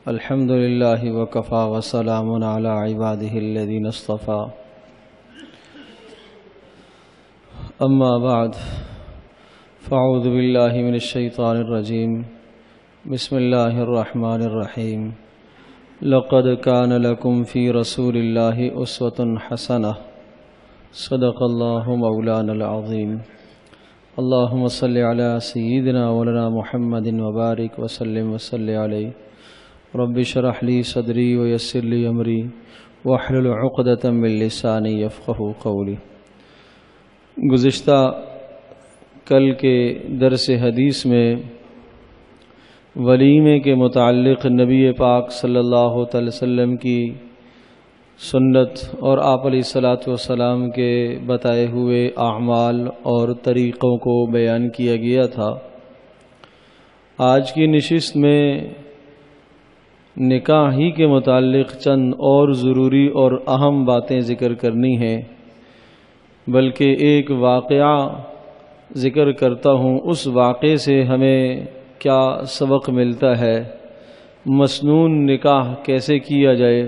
الحمد للہ وکفى وسلام علی عباده الذین اصطفى اما بعد فاعوذ باللہ من الشیطان الرجیم بسم اللہ الرحمن الرحیم لقد كان لكم في رسول اللہ اسوة حسنة صدق اللہ مولانا العظیم اللہم صل علی سیدنا مولانا محمد وبارک وسلم وصلی علیہ رب اشرح لی صدری ویسر لی امری واحلل عقدۃ من لسانی یفقہوا قولی۔ گزشتہ کل کے درس حدیث میں ولیمے کے متعلق نبی پاک صلی اللہ تعالی وسلم کی سنت اور آپ علیہ الصلاۃ والسلام کے بتائے ہوئے اعمال اور طریقوں کو بیان کیا گیا تھا۔ آج کی نشست میں نکاح ہی کے متعلق چند اور ضروری اور اہم باتیں ذکر کرنی ہیں، بلکہ ایک واقعہ ذکر کرتا ہوں۔ اس واقعے سے ہمیں کیا سبق ملتا ہے، مسنون نکاح کیسے کیا جائے،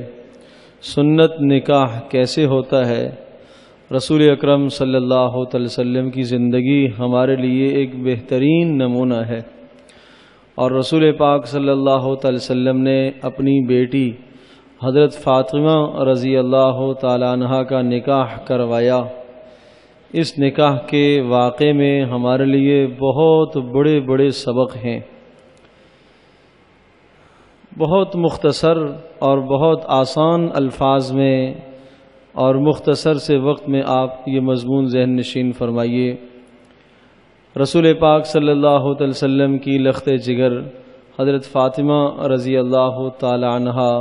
سنت نکاح کیسے ہوتا ہے۔ رسول اکرم صلی اللہ علیہ وسلم کی زندگی ہمارے لیے ایک بہترین نمونہ ہے، اور رسول پاک صلی اللہ علیہ وسلم نے اپنی بیٹی حضرت فاطمہ رضی اللہ تعالی عنہا کا نکاح کروایا۔ اس نکاح کے واقعے میں ہمارے لیے بہت بڑے بڑے سبق ہیں۔ بہت مختصر اور بہت آسان الفاظ میں اور مختصر سے وقت میں آپ یہ مضمون ذہن نشین فرمائیے۔ رسول پاک صلی اللہ علیہ وسلم کی لخت جگر حضرت فاطمہ رضی اللہ تعالی عنہا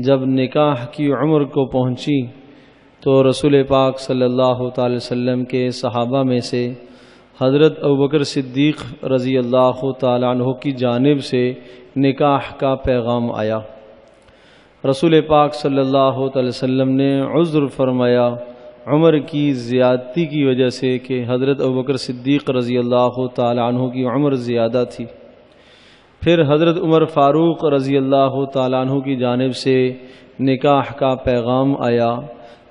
جب نکاح کی عمر کو پہنچی تو رسول پاک صلی اللہ تعالی وسلم کے صحابہ میں سے حضرت ابوبکر صدیق رضی اللہ تعالی عنہ کی جانب سے نکاح کا پیغام آیا۔ رسول پاک صلی اللہ علیہ وسلم نے عذر فرمایا عمر کی زیادتی کی وجہ سے کہ حضرت ابوبکر صدیق رضی اللہ تعالی عنہ کی عمر زیادہ تھی۔ پھر حضرت عمر فاروق رضی اللہ تعالی عنہ کی جانب سے نکاح کا پیغام آیا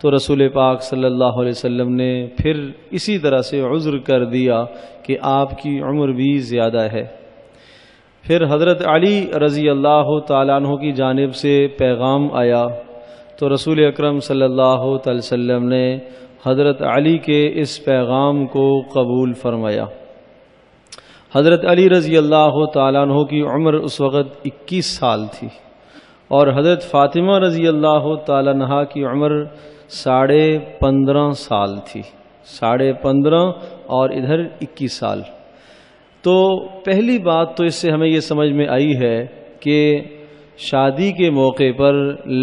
تو رسول پاک صلی اللہ علیہ وسلم نے پھر اسی طرح سے عذر کر دیا کہ آپ کی عمر بھی زیادہ ہے۔ پھر حضرت علی رضی اللہ تعالی عنہ کی جانب سے پیغام آیا تو رسول اکرم صلی اللہ علیہ وسلم نے حضرت علی کے اس پیغام کو قبول فرمایا۔ حضرت علی رضی اللہ تعالیٰ عنہ کی عمر اس وقت 21 سال تھی، اور حضرت فاطمہ رضی اللہ تعالیٰ عنہ کی عمر 15.5 سال تھی، 15.5 اور ادھر 21 سال۔ تو پہلی بات تو اس سے ہمیں یہ سمجھ میں آئی ہے کہ شادی کے موقع پر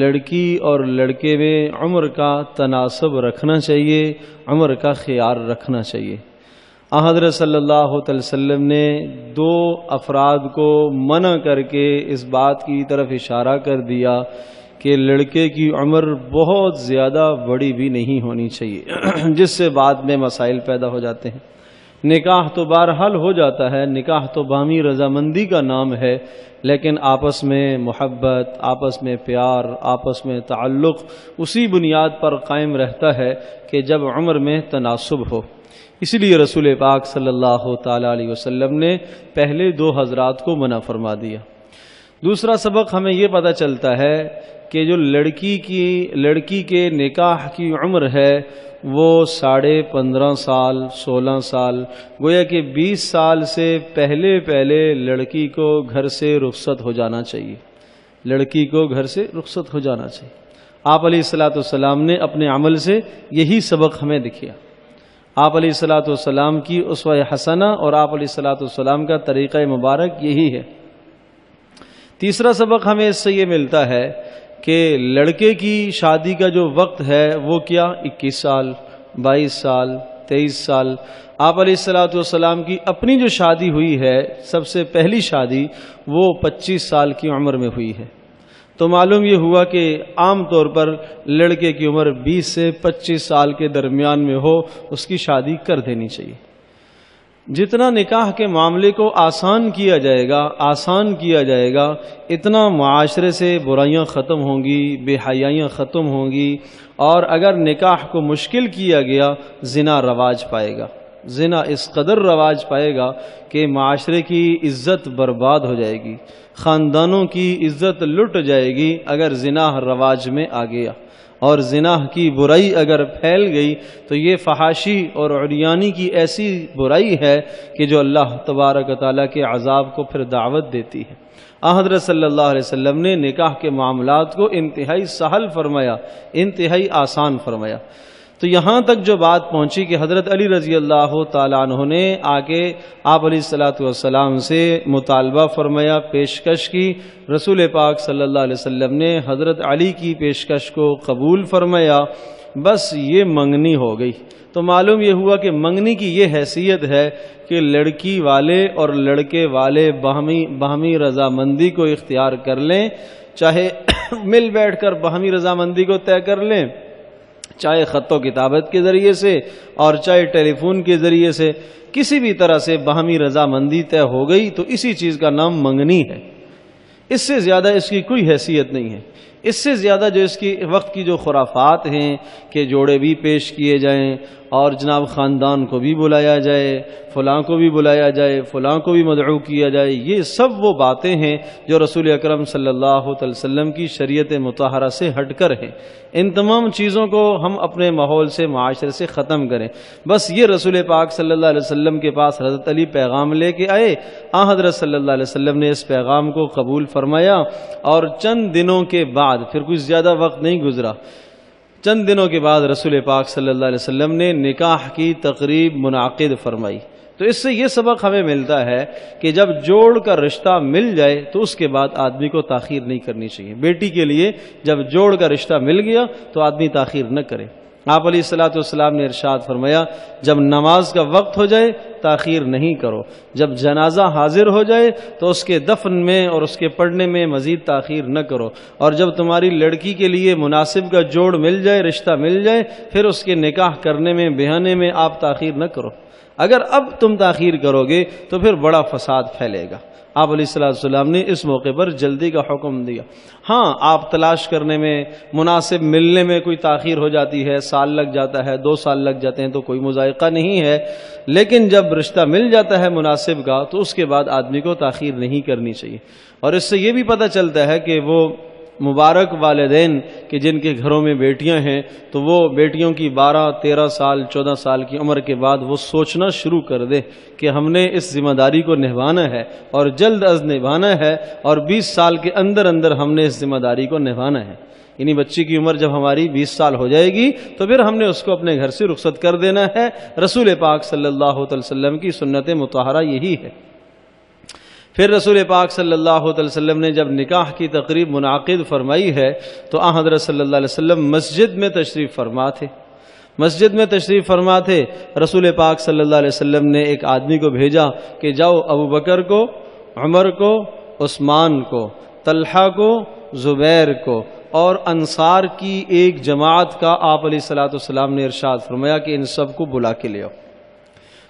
لڑکی اور لڑکے میں عمر کا تناسب رکھنا چاہیے، عمر کا خیال رکھنا چاہیے۔ حضرت صلی اللہ علیہ وسلم نے 2 افراد کو منع کر کے اس بات کی طرف اشارہ کر دیا کہ لڑکے کی عمر بہت زیادہ بڑی بھی نہیں ہونی چاہیے، جس سے بعد میں مسائل پیدا ہو جاتے ہیں۔ نکاح تو بہرحال ہو جاتا ہے، نکاح تو باہمی رضامندی کا نام ہے، لیکن آپس میں محبت، آپس میں پیار، آپس میں تعلق اسی بنیاد پر قائم رہتا ہے کہ جب عمر میں تناسب ہو۔ اسی لیے رسول پاک صلی اللہ تعالی علیہ وسلم نے پہلے 2 حضرات کو منع فرما دیا۔ دوسرا سبق ہمیں یہ پتہ چلتا ہے کہ جو لڑکی کے نکاح کی عمر ہے وہ 15.5 سال، 16 سال، گویا کہ 20 سال سے پہلے لڑکی کو گھر سے رخصت ہو جانا چاہیے، لڑکی کو گھر سے رخصت ہو جانا چاہیے۔ آپ علیہ الصلاۃ والسلام نے اپنے عمل سے یہی سبق ہمیں دکھایا۔ آپ علیہ الصلاۃ والسلام کی اسوہ حسنہ اور آپ علیہ الصلاۃ والسلام کا طریقہ مبارک یہی ہے۔ تیسرا سبق ہمیں اس سے یہ ملتا ہے کہ لڑکے کی شادی کا جو وقت ہے وہ کیا 21 سال، 22 سال، 23 سال۔ آپ علیہ الصلاۃ والسلام کی اپنی جو شادی ہوئی ہے، سب سے پہلی شادی، وہ 25 سال کی عمر میں ہوئی ہے۔ تو معلوم یہ ہوا کہ عام طور پر لڑکے کی عمر 20 سے 25 سال کے درمیان میں ہو، اس کی شادی کر دینی چاہیے۔ جتنا نکاح کے معاملے کو آسان کیا جائے گا اتنا معاشرے سے برائیاں ختم ہوں گی، بے حیائیاں ختم ہوں گی، اور اگر نکاح کو مشکل کیا گیا زنا رواج پائے گا۔ زنا اس قدر رواج پائے گا کہ معاشرے کی عزت برباد ہو جائے گی، خاندانوں کی عزت لٹ جائے گی اگر زنا رواج میں آ گیا، اور زنا کی برائی اگر پھیل گئی تو یہ فحاشی اور عریانی کی ایسی برائی ہے کہ جو اللہ تبارک و تعالیٰ کے عذاب کو پھر دعوت دیتی ہے۔ حضرت صلی اللہ علیہ وسلم نے نکاح کے معاملات کو انتہائی سہل فرمایا، انتہائی آسان فرمایا۔ تو یہاں تک جو بات پہنچی کہ حضرت علی رضی اللہ تعالیٰ عنہ نے آ کے آپ علیہ الصلوۃ والسلام سے مطالبہ فرمایا، پیشکش کی۔ رسول پاک صلی اللہ علیہ وسلم نے حضرت علی کی پیشکش کو قبول فرمایا، بس یہ منگنی ہو گئی۔ تو معلوم یہ ہوا کہ منگنی کی یہ حیثیت ہے کہ لڑکی والے اور لڑکے والے باہمی رضامندی کو اختیار کر لیں، چاہے مل بیٹھ کر باہمی رضامندی کو طے کر لیں، چاہے خط و کتابت کے ذریعے سے اور چاہے ٹیلی فون کے ذریعے سے، کسی بھی طرح سے باہمی رضامندی طے ہو گئی تو اسی چیز کا نام منگنی ہے۔ اس سے زیادہ اس کی کوئی حیثیت نہیں ہے۔ اس سے زیادہ جو اس کی وقت کی جو خرافات ہیں کہ جوڑے بھی پیش کیے جائیں اور جناب خاندان کو بھی بلایا جائے، فلاں کو بھی بلایا جائے، فلاں کو بھی مدعو کیا جائے، یہ سب وہ باتیں ہیں جو رسول اکرم صلی اللہ علیہ وسلم کی شریعت مطہرہ سے ہٹ کر ہیں۔ ان تمام چیزوں کو ہم اپنے ماحول سے، معاشرے سے ختم کریں۔ بس یہ رسول پاک صلی اللہ علیہ وسلم کے پاس حضرت علی پیغام لے کے آئے، حضرت صلی اللہ علیہ وسلم نے اس پیغام کو قبول فرمایا، اور چند دنوں کے بعد، پھر کچھ زیادہ وقت نہیں گزرا، چند دنوں کے بعد رسول پاک صلی اللہ علیہ وسلم نے نکاح کی تقریب منعقد فرمائی۔ تو اس سے یہ سبق ہمیں ملتا ہے کہ جب جوڑ کا رشتہ مل جائے تو اس کے بعد آدمی کو تاخیر نہیں کرنی چاہیے۔ بیٹی کے لیے جب جوڑ کا رشتہ مل گیا تو آدمی تاخیر نہ کرے۔ آپ علیہ الصلوۃ والسلام نے ارشاد فرمایا، جب نماز کا وقت ہو جائے تاخیر نہیں کرو، جب جنازہ حاضر ہو جائے تو اس کے دفن میں اور اس کے پڑھنے میں مزید تاخیر نہ کرو، اور جب تمہاری لڑکی کے لیے مناسب کا جوڑ مل جائے، رشتہ مل جائے، پھر اس کے نکاح کرنے میں، بیاہنے میں آپ تاخیر نہ کرو۔ اگر اب تم تاخیر کرو گے تو پھر بڑا فساد پھیلے گا۔ آپ علیہ السلام نے اس موقع پر جلدی کا حکم دیا۔ ہاں، آپ تلاش کرنے میں، مناسب ملنے میں کوئی تاخیر ہو جاتی ہے، سال لگ جاتا ہے، 2 سال لگ جاتے ہیں تو کوئی مذائقہ نہیں ہے، لیکن جب رشتہ مل جاتا ہے مناسب کا تو اس کے بعد آدمی کو تاخیر نہیں کرنی چاہیے۔ اور اس سے یہ بھی پتہ چلتا ہے کہ وہ مبارک والدین کہ جن کے گھروں میں بیٹیاں ہیں تو وہ بیٹیوں کی 12، 13 سال، 14 سال کی عمر کے بعد وہ سوچنا شروع کر دے کہ ہم نے اس ذمہ داری کو نبھانا ہے اور جلد از نبھانا ہے، اور 20 سال کے اندر اندر ہم نے اس ذمہ داری کو نبھانا ہے۔ یعنی بچی کی عمر جب ہماری 20 سال ہو جائے گی تو پھر ہم نے اس کو اپنے گھر سے رخصت کر دینا ہے۔ رسول پاک صلی اللہ علیہ وسلم کی سنت مطہرہ یہی ہے۔ پھر رسول پاک صلی اللہ علیہ وسلم نے جب نکاح کی تقریب منعقد فرمائی ہے تو حضرت صلی اللہ علیہ وسلم مسجد میں تشریف فرما تھے۔ رسول پاک صلی اللہ علیہ وسلم نے ایک آدمی کو بھیجا کہ جاؤ ابو بکر کو، عمر کو، عثمان کو، طلحہ کو، زبیر کو اور انصار کی ایک جماعت کا آپ علیہ الصلوۃ والسلام نے ارشاد فرمایا کہ ان سب کو بلا کے لے آؤ۔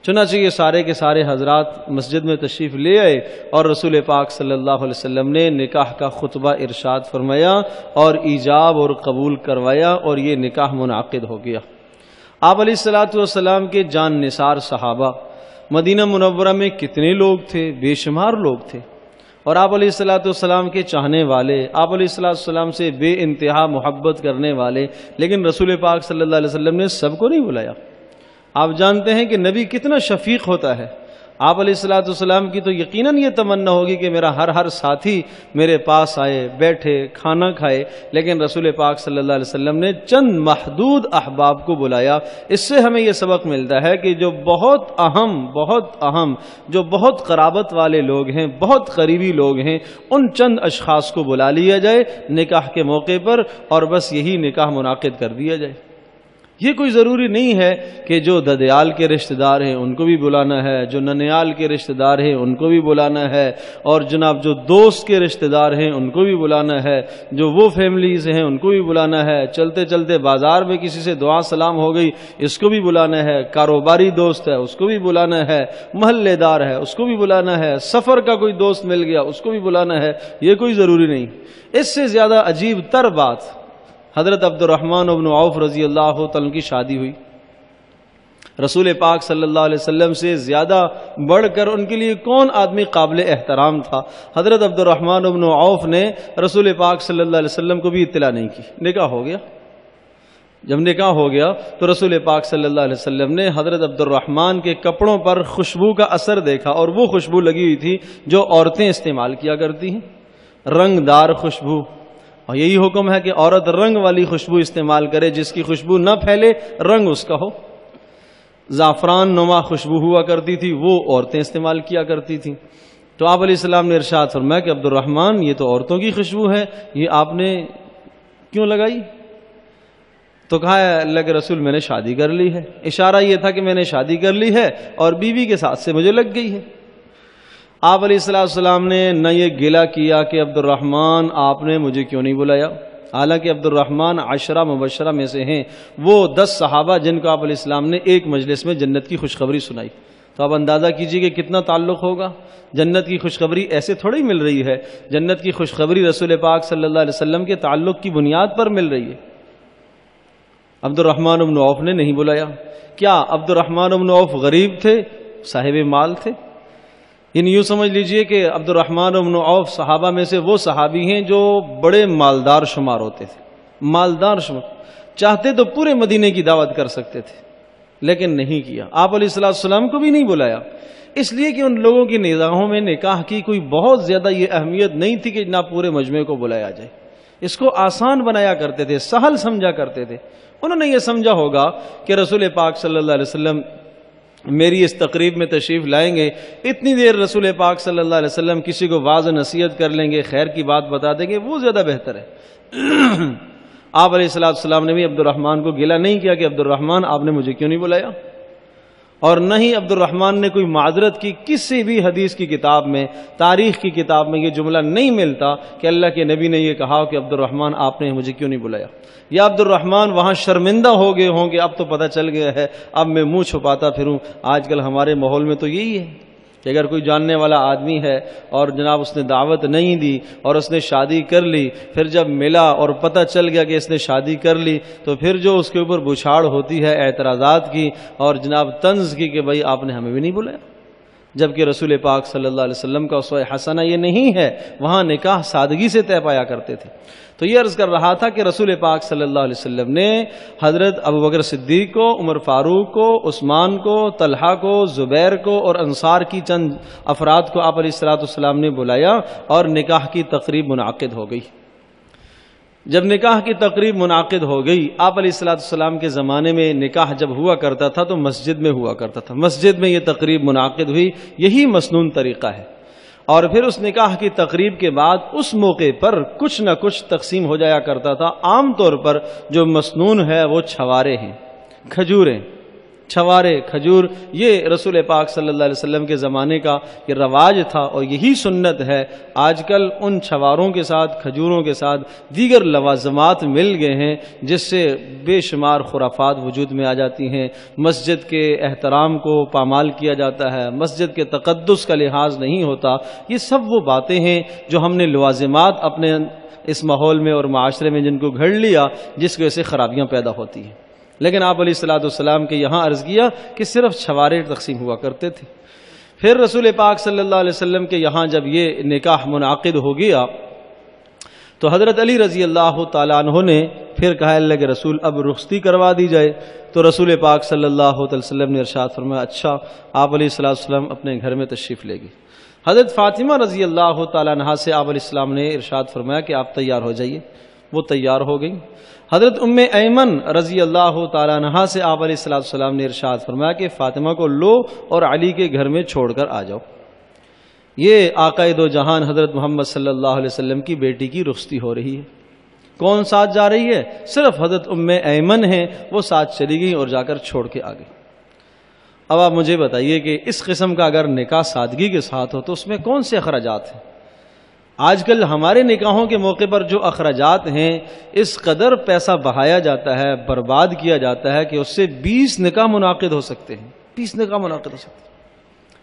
چنانچہ یہ سارے کے سارے حضرات مسجد میں تشریف لے آئے اور رسول پاک صلی اللہ علیہ وسلم نے نکاح کا خطبہ ارشاد فرمایا اور ایجاب اور قبول کروایا، اور یہ نکاح منعقد ہو گیا۔ آپ علیہ الصلوۃ والسلام کے جان نثار صحابہ مدینہ منورہ میں کتنے لوگ تھے، بے شمار لوگ تھے، اور آپ علیہ الصلوۃ والسلام کے چاہنے والے، آپ علیہ الصلوۃ والسلام سے بے انتہا محبت کرنے والے، لیکن رسول پاک صلی اللہ علیہ وسلم نے سب کو نہیں بلایا۔ آپ جانتے ہیں کہ نبی کتنا شفیق ہوتا ہے۔ آپ علیہ الصلوۃ والسلام کی تو یقیناً یہ تمنا ہوگی کہ میرا ہر ساتھی میرے پاس آئے، بیٹھے، کھانا کھائے، لیکن رسول پاک صلی اللہ علیہ وسلم نے چند محدود احباب کو بلایا۔ اس سے ہمیں یہ سبق ملتا ہے کہ جو بہت اہم جو بہت قرابت والے لوگ ہیں، بہت قریبی لوگ ہیں، ان چند اشخاص کو بلا لیا جائے نکاح کے موقع پر، اور بس یہی نکاح منعقد کر دیا جائے۔ یہ کوئی ضروری نہیں ہے کہ جو ددیال کے رشتہ دار ہیں ان کو بھی بلانا ہے، جو ننیال کے رشتہ دار ہیں ان کو بھی بلانا ہے، اور جناب جو دوست کے رشتہ دار ہیں ان کو بھی بلانا ہے، جو وہ فیملیز ہیں ان کو بھی بلانا ہے، چلتے چلتے بازار میں کسی سے دعا سلام ہو گئی اس کو بھی بلانا ہے، کاروباری دوست ہے اس کو بھی بلانا ہے، محلے دار ہے اس کو بھی بلانا ہے، سفر کا کوئی دوست مل گیا اس کو بھی بلانا ہے، یہ کوئی ضروری نہیں۔ اس سے زیادہ عجیب تر بات، حضرت عبد الرحمن بن عوف رضی اللہ تعالیٰ کی شادی ہوئی، رسول پاک صلی اللہ علیہ وسلم سے زیادہ بڑھ کر ان کے لیے کون آدمی قابل احترام تھا؟ حضرت عبد الرحمن بن عوف نے رسول پاک صلی اللہ علیہ وسلم کو بھی اطلاع نہیں کی، نکاح ہو گیا۔ جب نکاح ہو گیا تو رسول پاک صلی اللہ علیہ وسلم نے حضرت عبد الرحمن کے کپڑوں پر خوشبو کا اثر دیکھا، اور وہ خوشبو لگی ہوئی تھی جو عورتیں استعمال کیا کرتی ہیں، رنگ دار خوشبو، اور یہی حکم ہے کہ عورت رنگ والی خوشبو استعمال کرے، جس کی خوشبو نہ پھیلے رنگ اس کا ہو۔ زعفران نما خوشبو ہوا کرتی تھی، وہ عورتیں استعمال کیا کرتی تھیں۔ تو آپ علیہ السلام نے ارشاد فرمایا کہ عبد الرحمن یہ تو عورتوں کی خوشبو ہے، یہ آپ نے کیوں لگائی؟ تو کہا ہے اللہ کے رسول میں نے شادی کر لی ہے، اشارہ یہ تھا کہ میں نے شادی کر لی ہے اور بیوی کے ساتھ سے مجھے لگ گئی ہے۔ آپ علیہ السلام نے نہ یہ گلہ کیا کہ عبد الرحمن آپ نے مجھے کیوں نہیں بلایا، حالانکہ عبد الرحمن عشرہ مبشرہ میں سے ہیں، وہ 10 صحابہ جن کو آپ علیہ السلام نے ایک مجلس میں جنت کی خوشخبری سنائی۔ تو آپ اندازہ کیجئے کہ کتنا تعلق ہوگا۔ جنت کی خوشخبری ایسے تھوڑی مل رہی ہے، جنت کی خوشخبری رسول پاک صلی اللہ علیہ وسلم کے تعلق کی بنیاد پر مل رہی ہے۔ عبد الرحمن بن عوف نے نہیں بلایا۔ کیا عبد الرحمن بن عوف غریب تھے؟ صاحب مال تھے؟ یعنی یوں سمجھ لیجئے کہ عبد الرحمن بن عوف صحابہ میں سے وہ صحابی ہیں جو بڑے مالدار شمار ہوتے تھے، مالدار شمار، چاہتے تو پورے مدینے کی دعوت کر سکتے تھے لیکن نہیں کیا۔ آپ علیہ السلام کو بھی نہیں بلایا، اس لیے کہ ان لوگوں کی نگاہوں میں نکاح کی کوئی بہت زیادہ یہ اہمیت نہیں تھی کہ نہ پورے مجمع کو بلایا جائے، اس کو آسان بنایا کرتے تھے، سہل سمجھا کرتے تھے۔ انہوں نے یہ سمجھا ہوگا کہ رسول پاک صلی اللہ علیہ وسلم میری اس تقریب میں تشریف لائیں گے، اتنی دیر رسول پاک صلی اللہ علیہ وسلم کسی کو واعظ و نصیحت کر لیں گے، خیر کی بات بتا دیں گے، وہ زیادہ بہتر ہے۔ آپ علیہ السلام نے بھی عبد الرحمن کو گلہ نہیں کیا کہ عبد الرحمن آپ نے مجھے کیوں نہیں بلایا، اور نہ ہی عبد الرحمن نے کوئی معذرت کی۔ کسی بھی حدیث کی کتاب میں، تاریخ کی کتاب میں یہ جملہ نہیں ملتا کہ اللہ کے نبی نے یہ کہا کہ عبد الرحمن آپ نے مجھے کیوں نہیں بلایا، یا عبد الرحمن وہاں شرمندہ ہو گئے ہوں کہ اب تو پتہ چل گیا ہے، اب میں منہ چھپاتا پھروں۔ آج کل ہمارے ماحول میں تو یہی ہے کہ اگر کوئی جاننے والا آدمی ہے اور جناب اس نے دعوت نہیں دی اور اس نے شادی کر لی، پھر جب ملا اور پتہ چل گیا کہ اس نے شادی کر لی، تو پھر جو اس کے اوپر بچھاڑ ہوتی ہے اعتراضات کی اور جناب طنز کی کہ بھائی آپ نے ہمیں بھی نہیں بلایا، جبکہ رسول پاک صلی اللہ علیہ وسلم کا اسوہ حسنہ یہ نہیں ہے۔ وہاں نکاح سادگی سے طے پایا کرتے تھے۔ تو یہ عرض کر رہا تھا کہ رسول پاک صلی اللہ علیہ وسلم نے حضرت ابوبکر صدیق کو، عمر فاروق کو، عثمان کو، طلحہ کو، زبیر کو اور انصار کی چند افراد کو آپ علیہ السلام نے بلایا اور نکاح کی تقریب منعقد ہو گئی۔ جب نکاح کی تقریب منعقد ہو گئی، آپ علیہ السلام کے زمانے میں نکاح جب ہوا کرتا تھا تو مسجد میں ہوا کرتا تھا، مسجد میں یہ تقریب منعقد ہوئی، یہی مسنون طریقہ ہے۔ اور پھر اس نکاح کی تقریب کے بعد اس موقع پر کچھ نہ کچھ تقسیم ہو جایا کرتا تھا۔ عام طور پر جو مسنون ہے وہ چھوارے ہیں، کھجوریں، چھوارے، کھجور، یہ رسول پاک صلی اللہ علیہ وسلم کے زمانے کا یہ رواج تھا اور یہی سنت ہے۔ آج کل ان چھواروں کے ساتھ، کھجوروں کے ساتھ دیگر لوازمات مل گئے ہیں جس سے بے شمار خرافات وجود میں آ جاتی ہیں۔ مسجد کے احترام کو پامال کیا جاتا ہے، مسجد کے تقدس کا لحاظ نہیں ہوتا۔ یہ سب وہ باتیں ہیں جو ہم نے لوازمات اپنے اس ماحول میں اور معاشرے میں جن کو گھڑ لیا، جس کی وجہ سے خرابیاں پیدا ہوتی ہیں۔ لیکن آپ علیہ السلام کے یہاں عرض کیا کہ صرف چھوارے تقسیم ہوا کرتے تھے۔ پھر رسول پاک صلی اللہ علیہ وسلم کے یہاں جب یہ نکاح منعقد ہو گیا تو حضرت علی رضی اللہ تعالیٰ عنہ نے پھر کہا اللہ کے رسول اب رخصتی کروا دی جائے۔ تو رسول پاک صلی اللہ علیہ وسلم نے ارشاد فرمایا اچھا، آپ علیہ السلام اپنے گھر میں تشریف لے گئی۔ حضرت فاطمہ رضی اللہ تعالیٰ عنہا سے آپ علیہ السلام نے ارشاد فرمایا کہ آپ تیار ہو جائیے، وہ تیار ہو گئی۔ حضرت ام ایمن رضی اللہ تعالیٰ عنہا سے آپ علیہ السلام نے ارشاد فرمایا کہ فاطمہ کو لو اور علی کے گھر میں چھوڑ کر آ جاؤ۔ یہ آقا دو جہان حضرت محمد صلی اللہ علیہ وسلم کی بیٹی کی رخصتی ہو رہی ہے۔ کون ساتھ جا رہی ہے؟ صرف حضرت ایمن ہیں، وہ ساتھ چلی گئی اور جا کر چھوڑ کے آ گئی۔ اب آپ مجھے بتائیے کہ اس قسم کا اگر نکاح سادگی کے ساتھ ہو تو اس میں کون سے اخراجات ہیں؟ آج کل ہمارے نکاحوں کے موقع پر جو اخراجات ہیں، اس قدر پیسہ بہایا جاتا ہے، برباد کیا جاتا ہے کہ اس سے 20 نکاح منعقد ہو سکتے ہیں، 20 نکاح منعقد ہو سکتے ہیں۔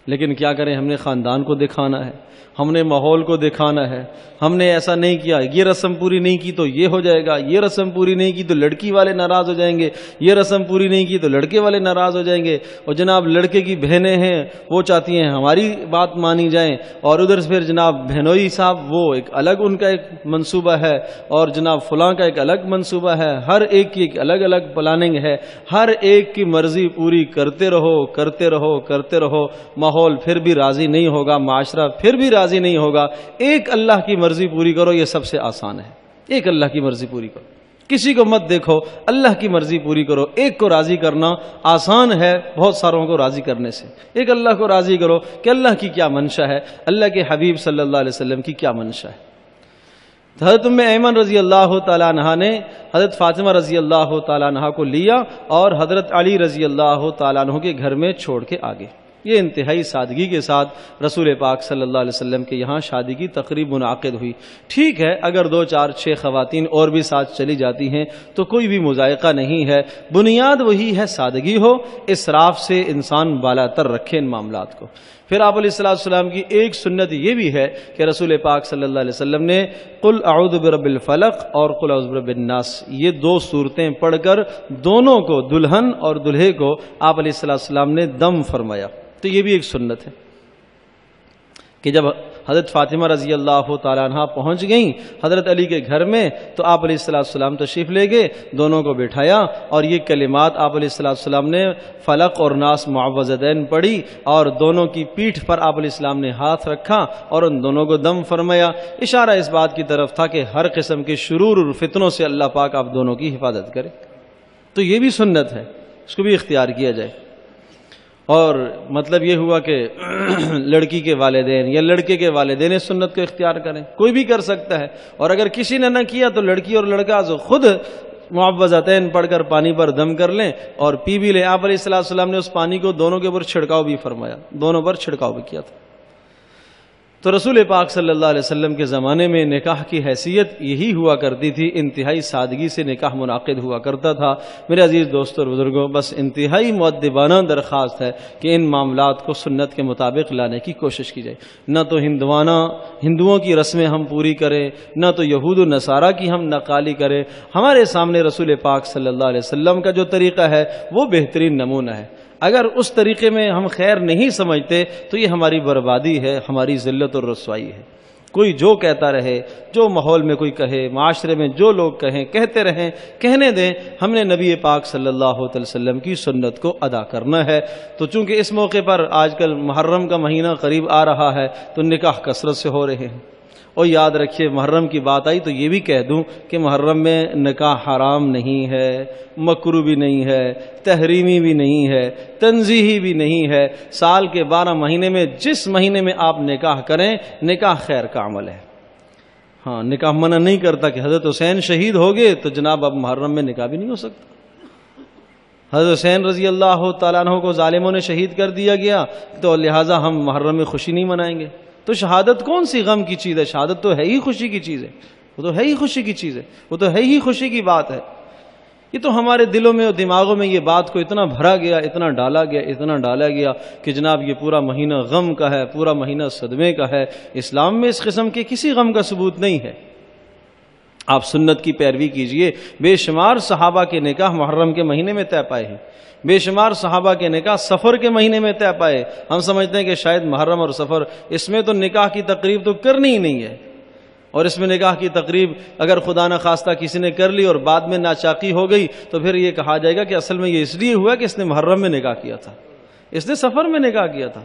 لیکن کیا کریں، ہم نے خاندان کو دکھانا ہے، ہم نے ماحول کو دکھانا ہے، ہم نے ایسا نہیں کیا، یہ رسم پوری نہیں کی تو یہ ہو جائے گا، یہ رسم پوری نہیں کی تو لڑکی والے ناراض ہو جائیں گے، یہ رسم پوری نہیں کی تو لڑکے والے ناراض ہو جائیں گے، اور جناب لڑکے کی بہنیں ہیں وہ چاہتی ہیں ہماری بات مانی جائیں، اور ادھر سے پھر جناب بہنوئی صاحب وہ ایک الگ ان کا ایک منصوبہ ہے، اور جناب فلاں کا ایک الگ منصوبہ ہے، ہر ایک کی ایک الگ الگ پلاننگ ہے، ہر ایک کی مرضی پوری کرتے رہو کرتے رہو کرتے رہو، ماحول پھر بھی راضی نہیں ہوگا، معاشرہ پھر بھی راضی نہیں ہوگا۔ ایک اللہ کی مرضی پوری کرو، یہ سب سے آسان ہے، ایک اللہ کی مرضی پوری کرو، کسی کو مت دیکھو، اللہ کی مرضی پوری کرو۔ ایک کو راضی کرنا آسان ہے بہت ساروں کو راضی کرنے سے، ایک اللہ کو راضی کرو کہ اللہ کی کیا منشا ہے، اللہ کے حبیب صلی اللہ علیہ وسلم کی کیا منشا ہے۔ حضرت ایمن رضی اللہ تعالیٰ عنہ نے حضرت فاطمہ رضی اللہ تعالیٰ عنہ کو لیا اور حضرت علی رضی اللہ تعالیٰ عنہ کے گھر میں چھوڑ کے آگے۔ یہ انتہائی سادگی کے ساتھ رسول پاک صلی اللہ علیہ وسلم کے یہاں شادی کی تقریب منعقد ہوئی۔ ٹھیک ہے، اگر 2 4 6 خواتین اور بھی ساتھ چلی جاتی ہیں تو کوئی بھی مذائقہ نہیں ہے، بنیاد وہی ہے سادگی ہو، اسراف سے انسان بالا تر رکھے ان معاملات کو۔ پھر آپ علیہ السلام کی ایک سنت یہ بھی ہے کہ رسول پاک صلی اللہ علیہ وسلم نے قل اعوذ برب الفلق اور قل اعوذ برب الناس، یہ 2 صورتیں پڑھ کر دونوں کو، دلہن اور دلہے کو، آپ علیہ السلام نے دم فرمایا۔ تو یہ بھی ایک سنت ہے کہ جب حضرت فاطمہ رضی اللہ تعالیٰ عنہ پہنچ گئیں حضرت علی کے گھر میں تو آپ علیہ السلام تشریف لے گئے، دونوں کو بٹھایا اور یہ کلمات آپ علیہ السلام نے فلق اور ناس معوذتین پڑھی اور دونوں کی پیٹھ پر آپ علیہ السلام نے ہاتھ رکھا اور ان دونوں کو دم فرمایا۔ اشارہ اس بات کی طرف تھا کہ ہر قسم کے شرور اور فتنوں سے اللہ پاک آپ دونوں کی حفاظت کرے۔ تو یہ بھی سنت ہے، اس کو بھی اختیار کیا جائے۔ اور مطلب یہ ہوا کہ لڑکی کے والدین یا لڑکے کے والدین اس سنت کو اختیار کریں، کوئی بھی کر سکتا ہے، اور اگر کسی نے نہ کیا تو لڑکی اور لڑکا خود معوذتین پڑھ کر پانی پر دم کر لیں اور پی بھی لیں۔ آپ علیہ السلام نے اس پانی کو دونوں کے اوپر چھڑکاؤ بھی فرمایا، دونوں پر چھڑکاؤ بھی کیا تھا۔ تو رسول پاک صلی اللہ علیہ وسلم کے زمانے میں نکاح کی حیثیت یہی ہوا کرتی تھی، انتہائی سادگی سے نکاح منعقد ہوا کرتا تھا۔ میرے عزیز دوستوں اور بزرگوں، بس انتہائی مؤدبانہ درخواست ہے کہ ان معاملات کو سنت کے مطابق لانے کی کوشش کی جائے، نہ تو ہندوؤں کی رسمیں ہم پوری کریں، نہ تو یہود و نصارہ کی ہم نقالی کریں۔ ہمارے سامنے رسول پاک صلی اللہ علیہ وسلم کا جو طریقہ ہے وہ بہترین نمونہ ہے۔ اگر اس طریقے میں ہم خیر نہیں سمجھتے تو یہ ہماری بربادی ہے، ہماری ذلت اور رسوائی ہے۔ کوئی جو کہتا رہے، جو ماحول میں کوئی کہے، معاشرے میں جو لوگ کہیں، کہتے رہیں، کہنے دیں، ہم نے نبی پاک صلی اللہ علیہ وسلم کی سنت کو ادا کرنا ہے۔ تو چونکہ اس موقع پر آج کل محرم کا مہینہ قریب آ رہا ہے تو نکاح کثرت سے ہو رہے ہیں، اور یاد رکھیے محرم کی بات آئی تو یہ بھی کہہ دوں کہ محرم میں نکاح حرام نہیں ہے، مکروہ بھی نہیں ہے، تحریمی بھی نہیں ہے، تنزیہی بھی نہیں ہے۔ سال کے 12 مہینے میں جس مہینے میں آپ نکاح کریں، نکاح خیر کا عمل ہے۔ ہاں، نکاح منع نہیں کرتا کہ حضرت حسین شہید ہو گئے تو جناب اب محرم میں نکاح بھی نہیں ہو سکتا، حضرت حسین رضی اللہ تعالیٰ عنہ کو ظالموں نے شہید کر دیا گیا تو لہٰذا ہم محرم میں خوشی نہیں منائیں گے۔ تو شہادت کون سی غم کی چیز ہے؟ شہادت تو ہے ہی خوشی کی چیز ہے، وہ تو ہے ہی خوشی کی چیز ہے، وہ تو ہے ہی خوشی کی بات ہے۔ یہ تو ہمارے دلوں میں اور دماغوں میں یہ بات کو اتنا بھرا گیا، اتنا ڈالا گیا کہ جناب یہ پورا مہینہ غم کا ہے، پورا مہینہ صدمے کا ہے۔ اسلام میں اس قسم کے کسی غم کا ثبوت نہیں ہے۔ آپ سنت کی پیروی کیجئے۔ بے شمار صحابہ کے نکاح محرم کے مہینے میں طے پائے ہیں، بے شمار صحابہ کے نکاح سفر کے مہینے میں طے پائے۔ ہم سمجھتے ہیں کہ شاید محرم اور سفر، اس میں تو نکاح کی تقریب تو کرنی ہی نہیں ہے، اور اس میں نکاح کی تقریب اگر خدا نخواستہ کسی نے کر لی اور بعد میں ناچاقی ہو گئی تو پھر یہ کہا جائے گا کہ اصل میں یہ اس لیے ہوا کہ اس نے محرم میں نکاح کیا تھا، اس نے سفر میں نکاح کیا تھا۔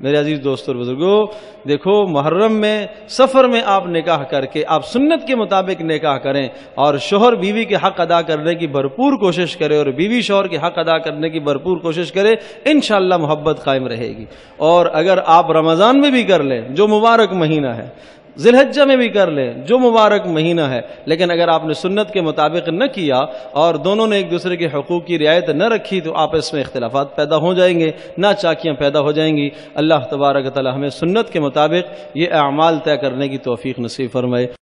میرے عزیز دوستوں اور بزرگوں، دیکھو محرم میں، سفر میں آپ نکاح کر کے آپ سنت کے مطابق نکاح کریں، اور شوہر بیوی کے حق ادا کرنے کی بھرپور کوشش کرے اور بیوی شوہر کے حق ادا کرنے کی بھرپور کوشش کرے، انشاءاللہ محبت قائم رہے گی۔ اور اگر آپ رمضان میں بھی کر لیں، جو مبارک مہینہ ہے، ذی الحجہ میں بھی کر لیں، جو مبارک مہینہ ہے، لیکن اگر آپ نے سنت کے مطابق نہ کیا اور دونوں نے ایک دوسرے کے حقوق کی رعایت نہ رکھی تو آپس میں اختلافات پیدا ہو جائیں گے، ناچاکیاں پیدا ہو جائیں گی۔ اللہ تبارک و تعالی ہمیں سنت کے مطابق یہ اعمال طے کرنے کی توفیق نصیب فرمائے۔